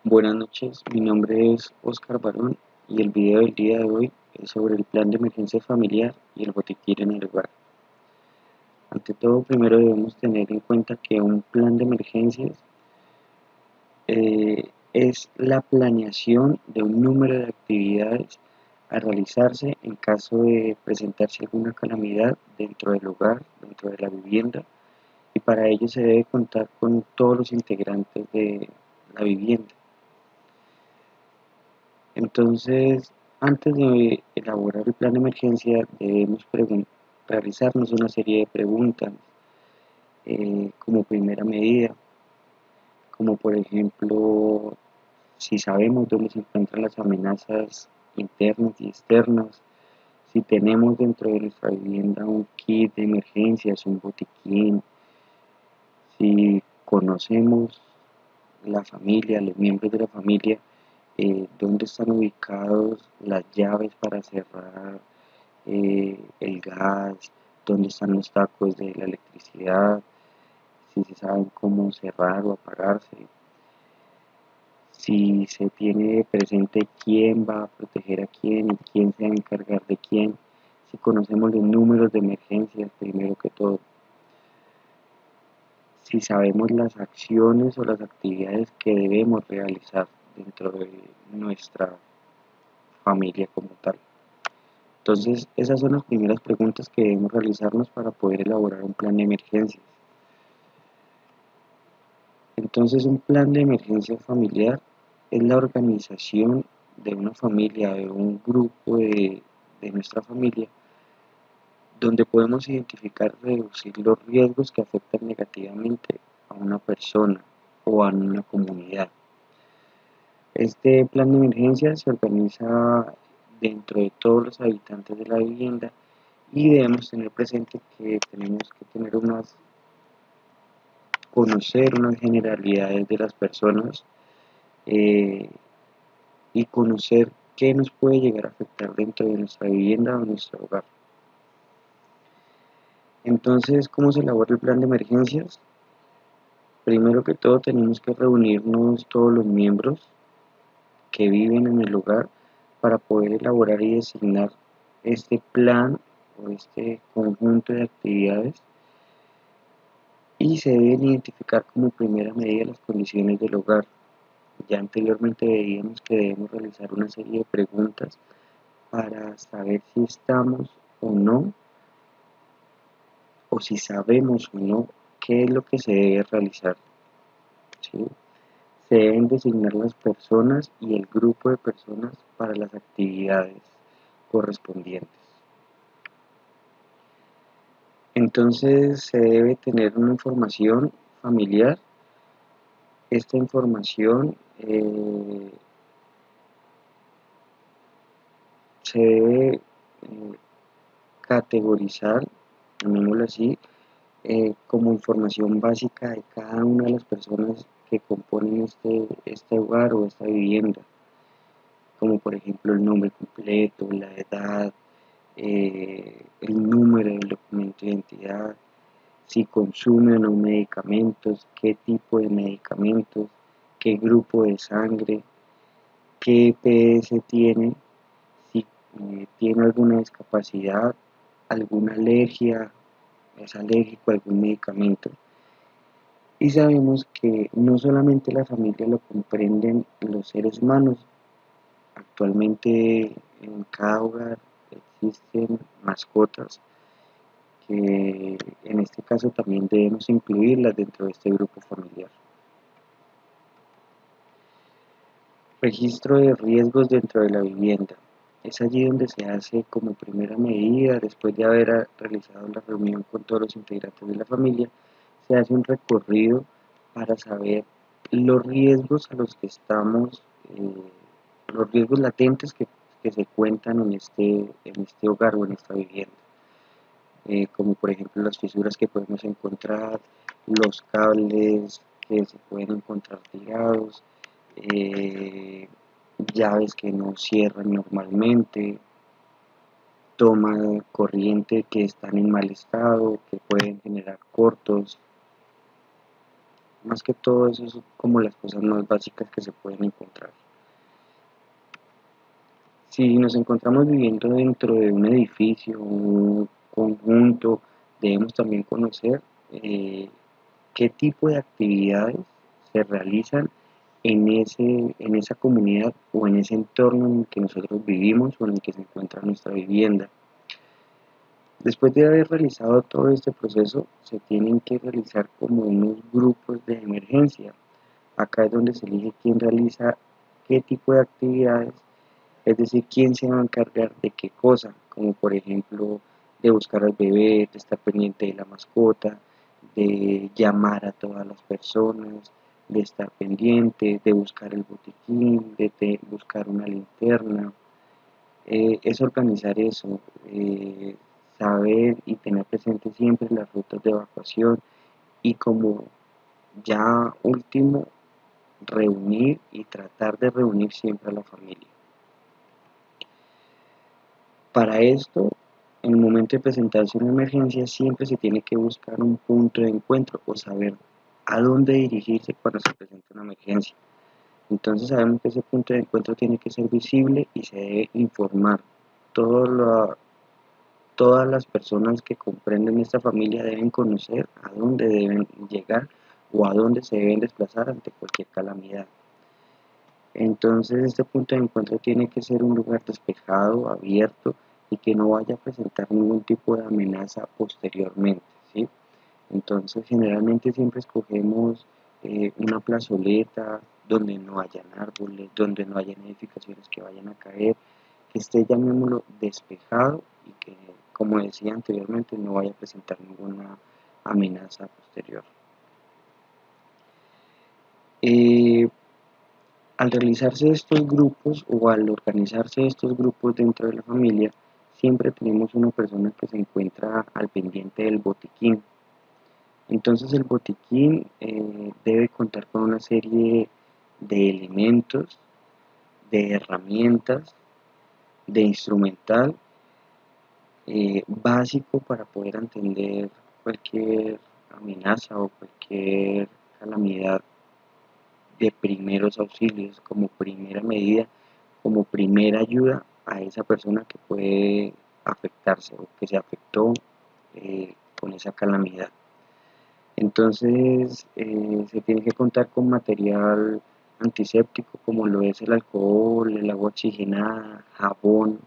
Buenas noches, mi nombre es Oscar Barón y el video del día de hoy es sobre el plan de emergencia familiar y el botiquín en el hogar. Ante todo, primero debemos tener en cuenta que un plan de emergencias es la planeación de un número de actividades a realizarse en caso de presentarse alguna calamidad dentro del hogar, dentro de la vivienda, y para ello se debe contar con todos los integrantes de la vivienda. Entonces, antes de elaborar el plan de emergencia, debemos realizarnos una serie de preguntas como primera medida, como por ejemplo, si sabemos dónde se encuentran las amenazas internas y externas, si tenemos dentro de nuestra vivienda un kit de emergencias, un botiquín, si conocemos la familia, los miembros de la familia, dónde están ubicados las llaves para cerrar el gas, dónde están los tacos de la electricidad, si se saben cómo cerrar o apagarse, si se tiene presente quién va a proteger a quién y quién se va a encargar de quién, si conocemos los números de emergencias primero que todo, si sabemos las acciones o las actividades que debemos realizar dentro de nuestra familia como tal. Entonces, esas son las primeras preguntas que debemos realizarnos para poder elaborar un plan de emergencias. Entonces, un plan de emergencia familiar es la organización de una familia, de un grupo de nuestra familia, donde podemos identificar y reducir los riesgos que afectan negativamente a una persona o a una comunidad. Este plan de emergencia se organiza dentro de todos los habitantes de la vivienda y debemos tener presente que tenemos que conocer unas generalidades de las personas eh, y conocer qué nos puede llegar a afectar dentro de nuestra vivienda o nuestro hogar. Entonces, ¿cómo se elabora el plan de emergencias? Primero que todo tenemos que reunirnos todos los miembros que viven en el hogar para poder elaborar y designar este plan o este conjunto de actividades y se deben identificar como primera medida las condiciones del hogar. Ya anteriormente veíamos que debemos realizar una serie de preguntas para saber si estamos o no, o si sabemos o no qué es lo que se debe realizar, ¿sí? Se deben designar las personas y el grupo de personas para las actividades correspondientes. Entonces se debe tener una información familiar. Esta información se debe categorizar, llamémoslo así, como información básica de cada una de las personas que componen este hogar o esta vivienda, como por ejemplo el nombre completo, la edad, el número del documento de identidad, si consume o no medicamentos, qué tipo de medicamentos, qué grupo de sangre, qué EPS tiene, si tiene alguna discapacidad, alguna alergia, es alérgico a algún medicamento. Y sabemos que no solamente la familia lo comprenden los seres humanos, actualmente en cada hogar existen mascotas que en este caso también debemos incluirlas dentro de este grupo familiar. Registro de riesgos dentro de la vivienda. Es allí donde se hace como primera medida, después de haber realizado la reunión con todos los integrantes de la familia, se hace un recorrido para saber los riesgos a los que estamos, los riesgos latentes que se cuentan en este hogar o en esta vivienda. Como por ejemplo las fisuras que podemos encontrar, los cables que se pueden encontrar tirados, eh, llaves que no cierran normalmente, toma de corriente que están en mal estado, que pueden generar cortos. Más que todo eso es como las cosas más básicas que se pueden encontrar. Si nos encontramos viviendo dentro de un edificio, un conjunto, debemos también conocer qué tipo de actividades se realizan en esa comunidad o en ese entorno en el que nosotros vivimos o en el que se encuentra nuestra vivienda. Después de haber realizado todo este proceso, se tienen que realizar como unos grupos de emergencia. Acá es donde se elige quién realiza qué tipo de actividades, es decir, quién se va a encargar de qué cosa, como por ejemplo de buscar al bebé, de estar pendiente de la mascota, de llamar a todas las personas, de estar pendiente, de buscar el botiquín, de buscar una linterna. Es organizar eso, saber y tener presente siempre las rutas de evacuación y como ya último, reunir y tratar de reunir siempre a la familia. Para esto, en el momento de presentarse una emergencia, siempre se tiene que buscar un punto de encuentro o saber a dónde dirigirse cuando se presenta una emergencia. Entonces sabemos que ese punto de encuentro tiene que ser visible y se debe informar. Todas las personas que comprenden esta familia deben conocer a dónde deben llegar o a dónde se deben desplazar ante cualquier calamidad. Entonces este punto de encuentro tiene que ser un lugar despejado, abierto y que no vaya a presentar ningún tipo de amenaza posteriormente, ¿sí? Entonces generalmente siempre escogemos una plazoleta donde no hayan árboles, donde no hayan edificaciones que vayan a caer, que esté, llamémoslo, despejado y que, como decía anteriormente, no vaya a presentar ninguna amenaza posterior. Eh, Al realizarse estos grupos o al organizarse estos grupos dentro de la familia, siempre tenemos una persona que se encuentra al pendiente del botiquín. Entonces el botiquín debe contar con una serie de elementos, de herramientas, de instrumental básico para poder atender cualquier amenaza o cualquier calamidad de primeros auxilios como primera medida, como primera ayuda a esa persona que puede afectarse o que se afectó con esa calamidad. Entonces se tiene que contar con material antiséptico como lo es el alcohol, el agua oxigenada, jabón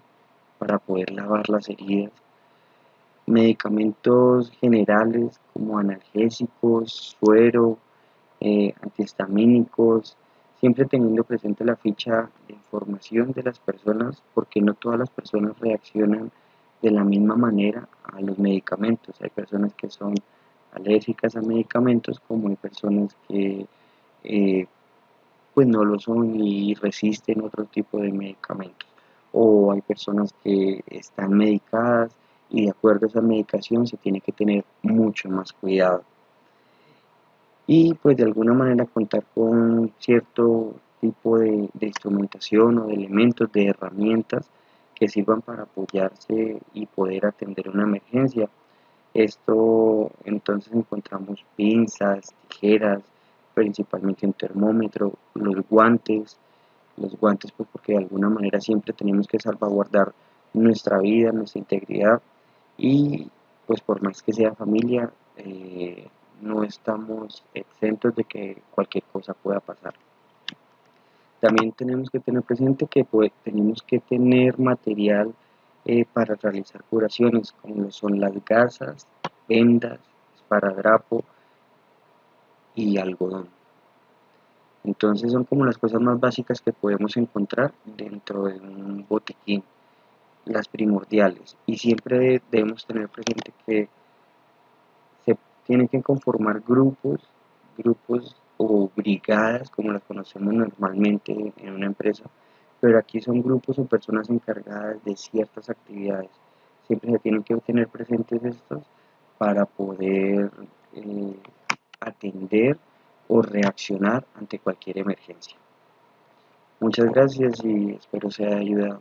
para poder lavar las heridas, medicamentos generales como analgésicos, suero, antihistamínicos, siempre teniendo presente la ficha de información de las personas, porque no todas las personas reaccionan de la misma manera a los medicamentos. Hay personas que son alérgicas a medicamentos, como hay personas que eh, pues no lo son y resisten otro tipo de medicamentos. O hay personas que están medicadas y de acuerdo a esa medicación se tiene que tener mucho más cuidado y pues de alguna manera contar con cierto tipo de instrumentación o de elementos, de herramientas que sirvan para apoyarse y poder atender una emergencia. Esto entonces encontramos pinzas, tijeras, principalmente un termómetro, los guantes pues porque de alguna manera siempre tenemos que salvaguardar nuestra vida, nuestra integridad y pues por más que sea familia, no estamos exentos de que cualquier cosa pueda pasar. También tenemos que tener presente que pues, tenemos que tener material para realizar curaciones, como lo son las gasas, vendas, esparadrapo y algodón. Entonces son como las cosas más básicas que podemos encontrar dentro de un botiquín, las primordiales. Y siempre debemos tener presente que se tienen que conformar grupos o brigadas como las conocemos normalmente en una empresa, pero aquí son grupos o personas encargadas de ciertas actividades. Siempre se tienen que tener presentes estos para poder eh, atender o reaccionar ante cualquier emergencia. Muchas gracias y espero sea de ayuda.